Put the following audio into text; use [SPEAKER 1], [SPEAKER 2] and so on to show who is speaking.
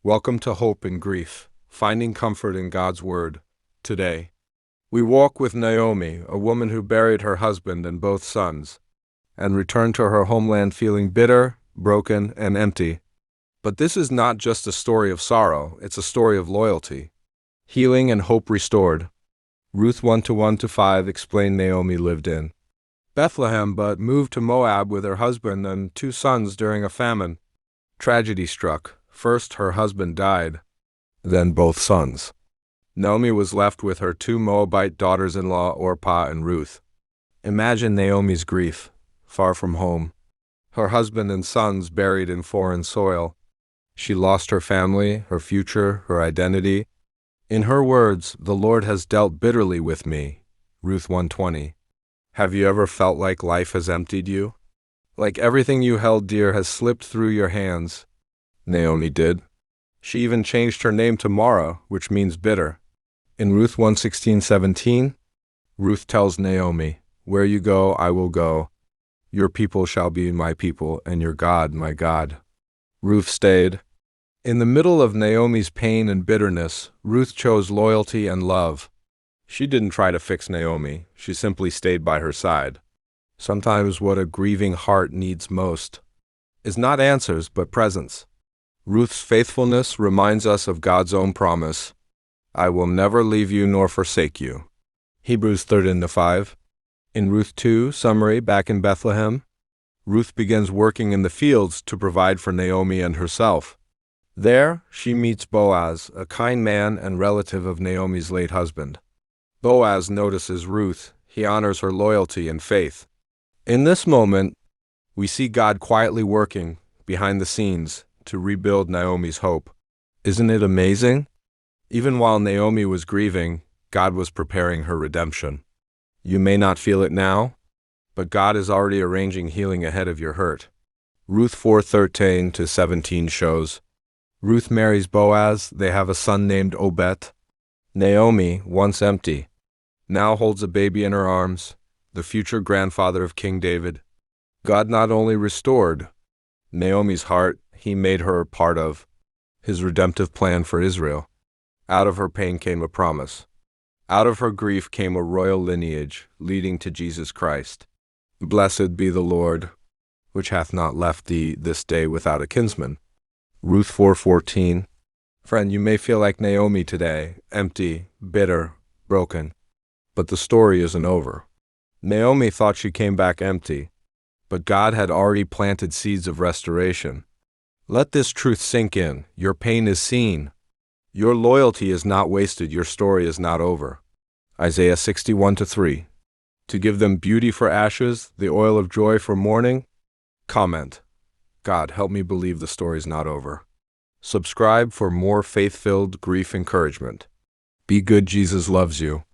[SPEAKER 1] Welcome to Hope in Grief, finding comfort in God's Word. Today, we walk with Naomi, a woman who buried her husband and both sons, and returned to her homeland feeling bitter, broken, and empty. But this is not just a story of sorrow, it's a story of loyalty, healing, and hope restored. Ruth 1:1-5 explained Naomi lived in Bethlehem but moved to Moab with her husband and 2 sons during a famine. Tragedy struck. First, her husband died, then both sons. Naomi was left with her 2 Moabite daughters-in-law, Orpah and Ruth. Imagine Naomi's grief, far from home. Her husband and sons buried in foreign soil. She lost her family, her future, her identity. In her words, "The Lord has dealt bitterly with me." Ruth 1:20. Have you ever felt like life has emptied you? Like everything you held dear has slipped through your hands? Naomi did. She even changed her name to Mara, which means bitter. In Ruth 1:16-17, Ruth tells Naomi, "Where you go, I will go. Your people shall be my people, and your God, my God." Ruth stayed. In the middle of Naomi's pain and bitterness, Ruth chose loyalty and love. She didn't try to fix Naomi, she simply stayed by her side. Sometimes what a grieving heart needs most is not answers, but presence. Ruth's faithfulness reminds us of God's own promise, "I will never leave you nor forsake you." Hebrews 13:5. In Ruth 2, summary, back in Bethlehem, Ruth begins working in the fields to provide for Naomi and herself. There, she meets Boaz, a kind man and relative of Naomi's late husband. Boaz notices Ruth. He honors her loyalty and faith. In this moment, we see God quietly working behind the scenes to rebuild Naomi's hope. Isn't it amazing? Even while Naomi was grieving, God was preparing her redemption. You may not feel it now, but God is already arranging healing ahead of your hurt. Ruth 4:13-17 shows. Ruth marries Boaz. They have a son named Obed. Naomi, once empty, now holds a baby in her arms, the future grandfather of King David. God not only restored Naomi's heart, He made her a part of His redemptive plan for Israel. Out of her pain came a promise. Out of her grief came a royal lineage leading to Jesus Christ. Blessed be the Lord, which hath not left thee this day without a kinsman. Ruth 4:14. Friend, you may feel like Naomi today, empty, bitter, broken. But the story isn't over. Naomi thought she came back empty, but God had already planted seeds of restoration. Let this truth sink in. Your pain is seen. Your loyalty is not wasted. Your story is not over. Isaiah 61:3. To give them beauty for ashes, the oil of joy for mourning. Comment: God, help me believe the story's not over. Subscribe for more faith-filled grief encouragement. Be good, Jesus loves you.